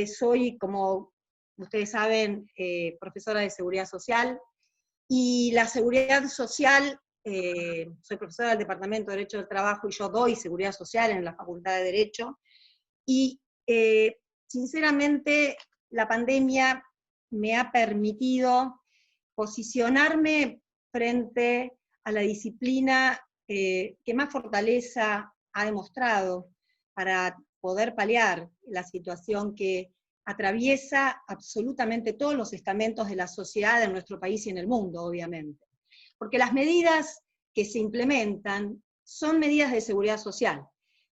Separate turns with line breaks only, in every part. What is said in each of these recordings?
soy, como ustedes saben, profesora de Seguridad Social, y la seguridad social, soy profesora del Departamento de Derecho del Trabajo y yo doy seguridad social en la Facultad de Derecho, y sinceramente la pandemia me ha permitido posicionarme frente a la disciplina que más fortaleza ha demostrado para poder paliar la situación que atraviesa absolutamente todos los estamentos de la sociedad en nuestro país y en el mundo, obviamente. Porque las medidas que se implementan son medidas de seguridad social.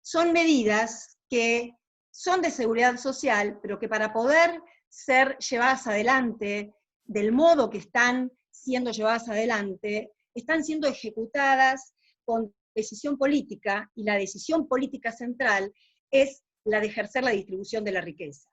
Son medidas que son de seguridad social, pero que para poder ser llevadas adelante del modo que están siendo llevadas adelante, están siendo ejecutadas con decisión política, y la decisión política central es la de ejercer la distribución de la riqueza.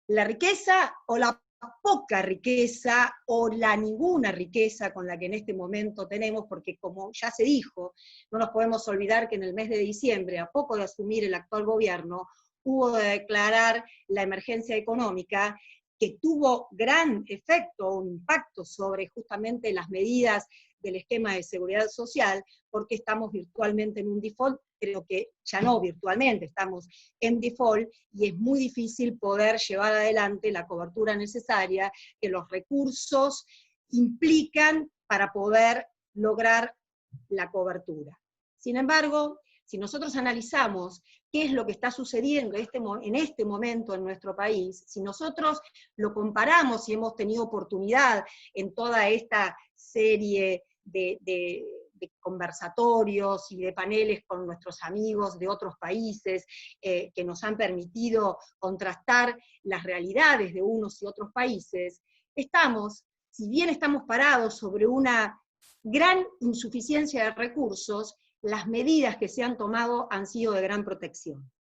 La riqueza o la poca riqueza o la ninguna riqueza con la que en este momento tenemos, porque como ya se dijo, no nos podemos olvidar que en el mes de diciembre, a poco de asumir el actual gobierno, hubo de declarar la emergencia económica, que tuvo gran efecto, un impacto sobre justamente las medidas del esquema de seguridad social, porque estamos virtualmente en un default, creo que ya no virtualmente, estamos en default, y es muy difícil poder llevar adelante la cobertura necesaria que los recursos implican para poder lograr la cobertura. Sin embargo, si nosotros analizamos qué es lo que está sucediendo en este momento en nuestro país, si nosotros lo comparamos y hemos tenido oportunidad en toda esta serie de conversatorios y de paneles con nuestros amigos de otros países que nos han permitido contrastar las realidades de unos y otros países, si bien estamos parados sobre una gran insuficiencia de recursos, las medidas que se han tomado han sido de gran protección.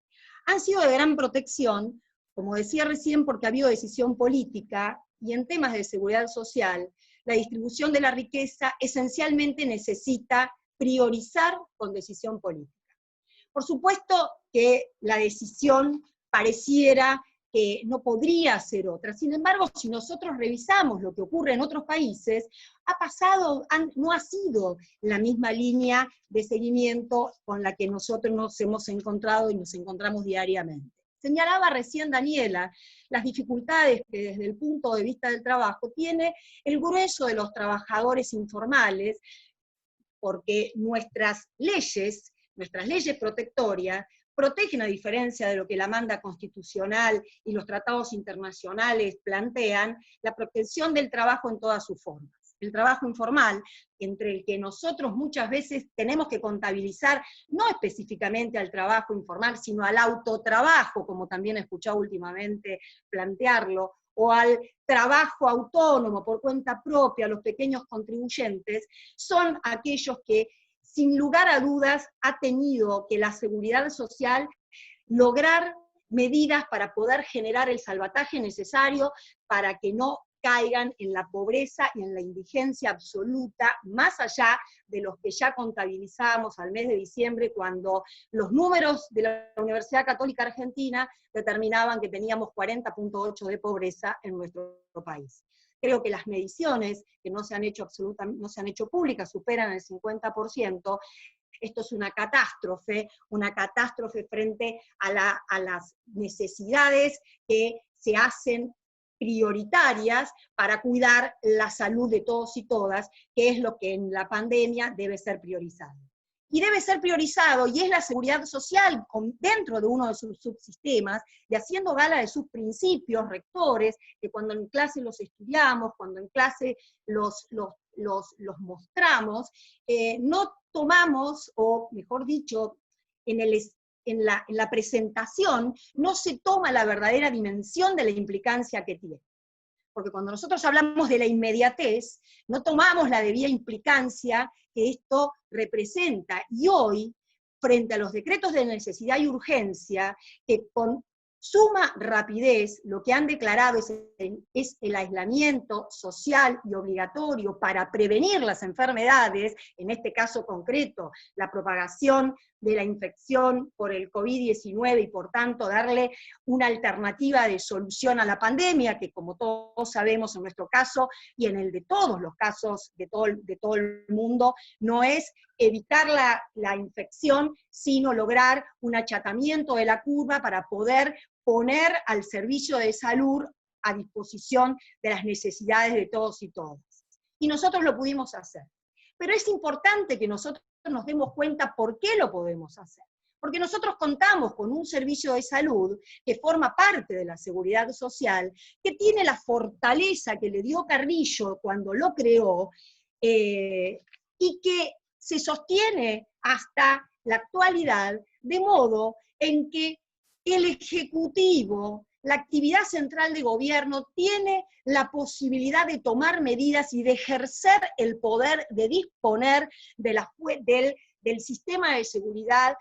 Han sido de gran protección, como decía recién, porque ha habido decisión política, y en temas de seguridad social, la distribución de la riqueza esencialmente necesita priorizar con decisión política. Por supuesto que la decisión pareciera que no podría ser otra. Sin embargo, si nosotros revisamos lo que ocurre en otros países, no ha sido la misma línea de seguimiento con la que nosotros nos hemos encontrado y nos encontramos diariamente. Señalaba recién Daniela las dificultades que desde el punto de vista del trabajo tiene el grueso de los trabajadores informales, porque nuestras leyes protectorias protegen, a diferencia de lo que la manda constitucional y los tratados internacionales plantean, la protección del trabajo en todas sus formas. El trabajo informal, entre el que nosotros muchas veces tenemos que contabilizar, no específicamente al trabajo informal, sino al autotrabajo, como también he escuchado últimamente plantearlo, o al trabajo autónomo por cuenta propia, los pequeños contribuyentes, son aquellos que, sin lugar a dudas, ha tenido que la seguridad social lograr medidas para poder generar el salvataje necesario para que no caigan en la pobreza y en la indigencia absoluta, más allá de los que ya contabilizábamos al mes de diciembre, cuando los números de la Universidad Católica Argentina determinaban que teníamos 40.8 de pobreza en nuestro país. Creo que las mediciones que no se han hecho públicas superan el 50%. Esto es una catástrofe frente a las necesidades que se hacen prioritarias para cuidar la salud de todos y todas, que es lo que en la pandemia debe ser priorizado. Y debe ser priorizado, y es la seguridad social dentro de uno de sus subsistemas, y haciendo gala de sus principios rectores, que cuando en clase los estudiamos, cuando en clase los mostramos, no tomamos, o mejor dicho, en la presentación no se toma la verdadera dimensión de la implicancia que tiene. Porque cuando nosotros hablamos de la inmediatez, no tomamos la debida implicancia que esto representa. Y hoy, frente a los decretos de necesidad y urgencia, que con suma rapidez lo que han declarado es el aislamiento social y obligatorio para prevenir las enfermedades, en este caso concreto, la propagación de la infección por el COVID-19 y por tanto darle una alternativa de solución a la pandemia, que como todos sabemos en nuestro caso y en el de todos los casos de todo el mundo, no es evitar la infección, sino lograr un achatamiento de la curva para poder poner al servicio de salud a disposición de las necesidades de todos y todas. Y nosotros lo pudimos hacer. Pero es importante que nosotros nos demos cuenta por qué lo podemos hacer. Porque nosotros contamos con un servicio de salud que forma parte de la seguridad social, que tiene la fortaleza que le dio Carrillo cuando lo creó, y que se sostiene hasta la actualidad, de modo en que el Ejecutivo, la actividad central de gobierno, tiene la posibilidad de tomar medidas y de ejercer el poder de disponer del sistema de seguridad,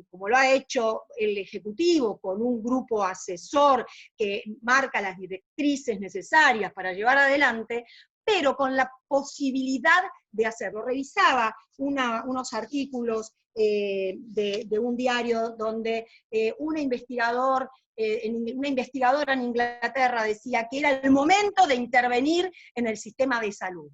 como lo ha hecho el Ejecutivo, con un grupo asesor que marca las directrices necesarias para llevar adelante, pero con la posibilidad de hacerlo. Revisaba unos artículos de un diario donde una investigadora en Inglaterra decía que era el momento de intervenir en el sistema de salud.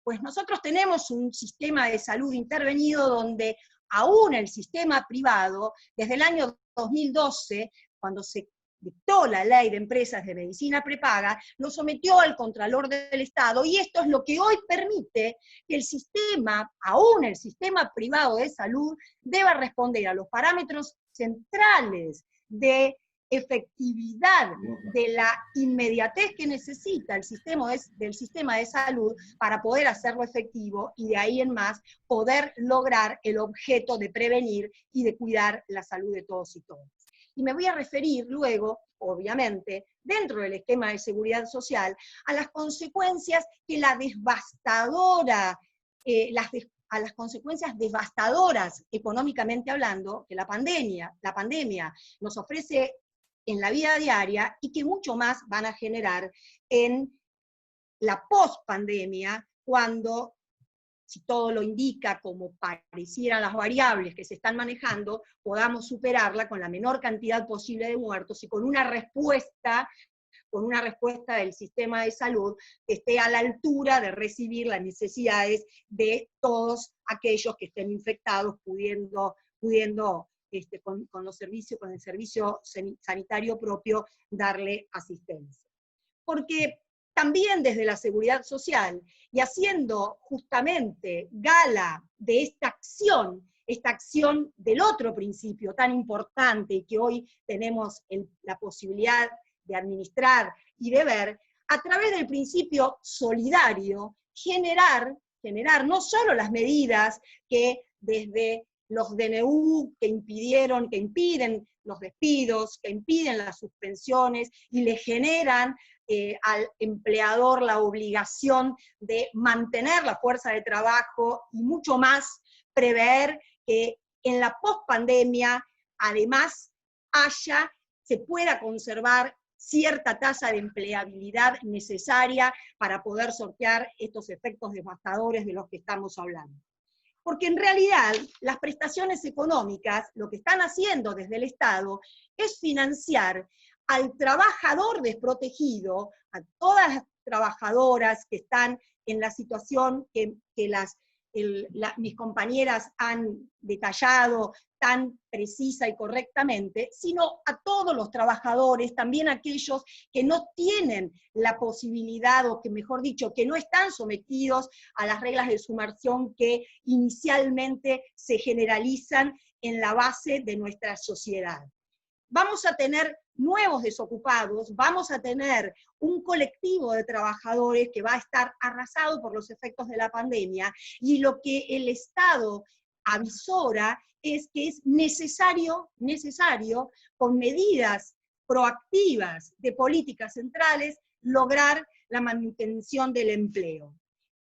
Pues nosotros tenemos un sistema de salud intervenido donde aún el sistema privado, desde el año 2012, cuando se dictó la ley de empresas de medicina prepaga, lo sometió al Contralor del Estado, y esto es lo que hoy permite que el sistema, aún el sistema privado de salud, deba responder a los parámetros centrales de efectividad, de la inmediatez que necesita el del sistema de salud para poder hacerlo efectivo, y de ahí en más poder lograr el objeto de prevenir y de cuidar la salud de todos y todas. Y me voy a referir luego, obviamente, dentro del esquema de seguridad social, a las consecuencias que a las consecuencias devastadoras económicamente hablando, que la pandemia nos ofrece en la vida diaria, y que mucho más van a generar en la post-pandemia, cuando, si todo lo indica como parecieran las variables que se están manejando, podamos superarla con la menor cantidad posible de muertos y con una respuesta del sistema de salud que esté a la altura de recibir las necesidades de todos aquellos que estén infectados, pudiendo con el servicio sanitario propio, darle asistencia. Porque también desde la seguridad social, y haciendo justamente gala de esta acción del otro principio tan importante y que hoy tenemos la posibilidad de administrar y de ver, a través del principio solidario, generar no solo las medidas que desde los DNU que impiden los despidos, que impiden las suspensiones y le generan al empleador la obligación de mantener la fuerza de trabajo, y mucho más prever que en la pospandemia además se pueda conservar cierta tasa de empleabilidad necesaria para poder sortear estos efectos devastadores de los que estamos hablando. Porque en realidad las prestaciones económicas lo que están haciendo desde el Estado es financiar al trabajador desprotegido, a todas las trabajadoras que están en la situación que mis compañeras han detallado tan precisa y correctamente, sino a todos los trabajadores, también aquellos que no tienen la posibilidad, o que mejor dicho, que no están sometidos a las reglas de sumersión que inicialmente se generalizan en la base de nuestra sociedad. Vamos a tener nuevos desocupados, vamos a tener un colectivo de trabajadores que va a estar arrasado por los efectos de la pandemia, y lo que el Estado avisora es que es necesario, con medidas proactivas de políticas centrales, lograr la manutención del empleo.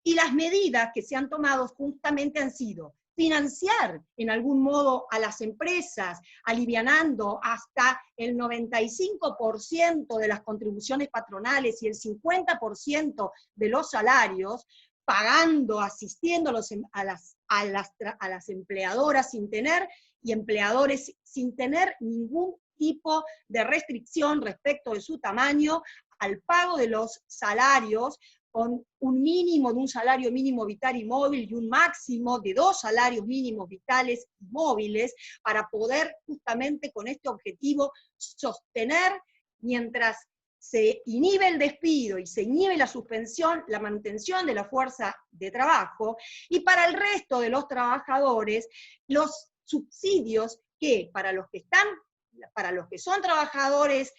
Y las medidas que se han tomado justamente han sido financiar en algún modo a las empresas, alivianando hasta el 95% de las contribuciones patronales y el 50% de los salarios, pagando, asistiendo a las empleadoras sin tener y empleadores sin tener ningún tipo de restricción respecto de su tamaño al pago de los salarios, con un mínimo de un salario mínimo vital y móvil y un máximo de 2 salarios mínimos vitales y móviles, para poder justamente con este objetivo sostener, mientras se inhibe el despido y se inhibe la suspensión, la manutención de la fuerza de trabajo, y para el resto de los trabajadores, los subsidios que para los que son trabajadores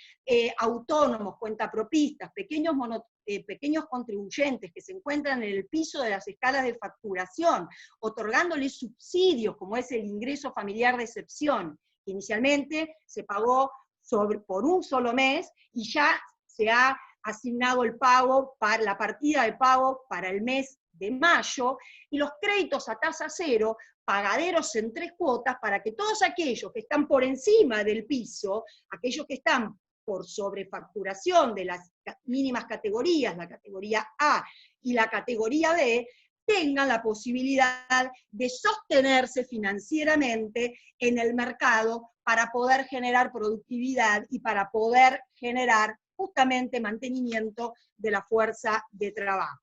autónomos, cuentapropistas, pequeños contribuyentes que se encuentran en el piso de las escalas de facturación, otorgándoles subsidios como es el ingreso familiar de excepción, que inicialmente se pagó por un solo mes y ya se ha asignado el pago para la partida de pago para el mes de mayo, y los créditos a tasa cero, pagaderos en 3 cuotas, para que todos aquellos que están por encima del piso, aquellos que están por sobrefacturación de las mínimas categorías, la categoría A y la categoría B, tengan la posibilidad de sostenerse financieramente en el mercado para poder generar productividad y para poder generar justamente mantenimiento de la fuerza de trabajo.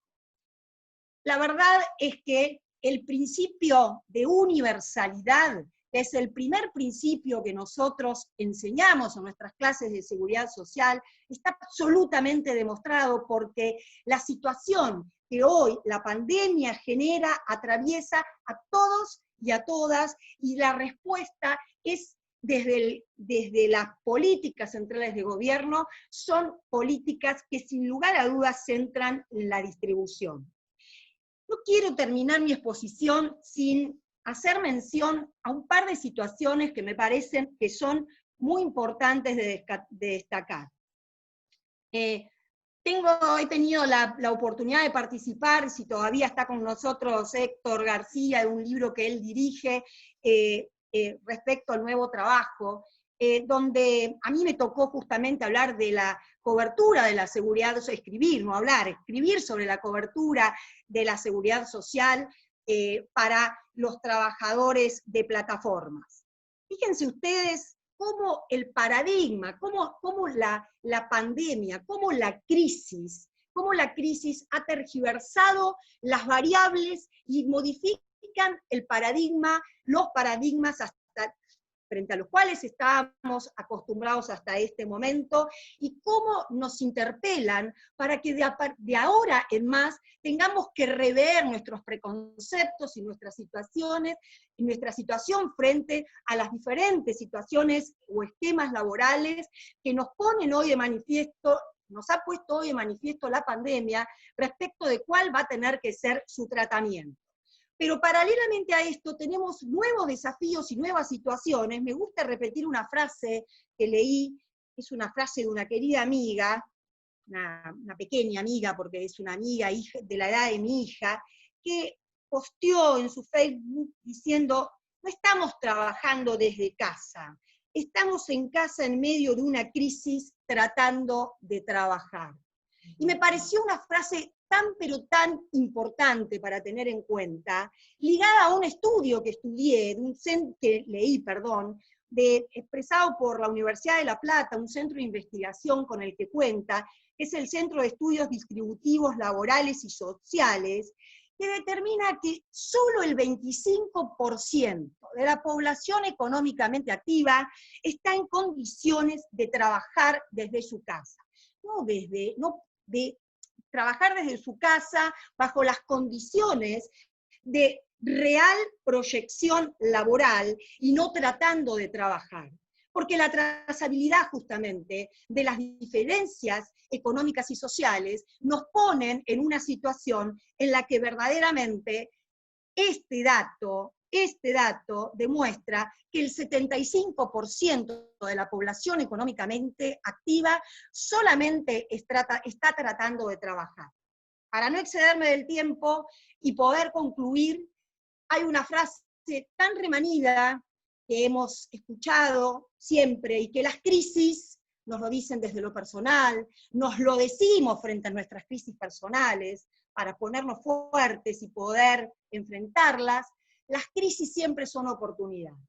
La verdad es que el principio de universalidad, que es el primer principio que nosotros enseñamos en nuestras clases de seguridad social, está absolutamente demostrado, porque la situación que hoy la pandemia genera atraviesa a todos y a todas, y la respuesta es desde las políticas centrales de gobierno, son políticas que sin lugar a dudas centran en la distribución. No quiero terminar mi exposición sin hacer mención a un par de situaciones que me parecen que son muy importantes de destacar. He tenido la oportunidad de participar, si todavía está con nosotros Héctor García, de un libro que él dirige respecto al nuevo trabajo, donde a mí me tocó justamente hablar de la cobertura de la seguridad, escribir sobre la cobertura de la seguridad social para los trabajadores de plataformas. Fíjense ustedes cómo el paradigma, cómo la pandemia, cómo la crisis ha tergiversado las variables y modifican los paradigmas frente a los cuales estábamos acostumbrados hasta este momento, y cómo nos interpelan para que de ahora en más tengamos que rever nuestros preconceptos y nuestras situaciones, y nuestra situación frente a las diferentes situaciones o esquemas laborales que nos ponen hoy de manifiesto, nos ha puesto hoy de manifiesto la pandemia, respecto de cuál va a tener que ser su tratamiento. Pero paralelamente a esto tenemos nuevos desafíos y nuevas situaciones. Me gusta repetir una frase que leí, es una frase de una querida amiga, una pequeña amiga, porque es una amiga de la edad de mi hija, que posteó en su Facebook diciendo: no estamos trabajando desde casa, estamos en casa en medio de una crisis tratando de trabajar. Y me pareció una frase tan pero tan importante para tener en cuenta, ligada a un estudio que leí, expresado por la Universidad de La Plata, un centro de investigación con el que cuenta, que es el Centro de Estudios Distributivos Laborales y Sociales, que determina que solo el 25% de la población económicamente activa está en condiciones de trabajar desde su casa. Trabajar desde su casa bajo las condiciones de real proyección laboral y no tratando de trabajar. Porque la trazabilidad justamente de las diferencias económicas y sociales nos ponen en una situación en la que verdaderamente este dato demuestra que el 75% de la población económicamente activa solamente está tratando de trabajar. Para no excederme del tiempo y poder concluir, hay una frase tan remanida que hemos escuchado siempre, y que las crisis nos lo dicen desde lo personal, nos lo decimos frente a nuestras crisis personales, para ponernos fuertes y poder enfrentarlas. Las crisis siempre son oportunidades.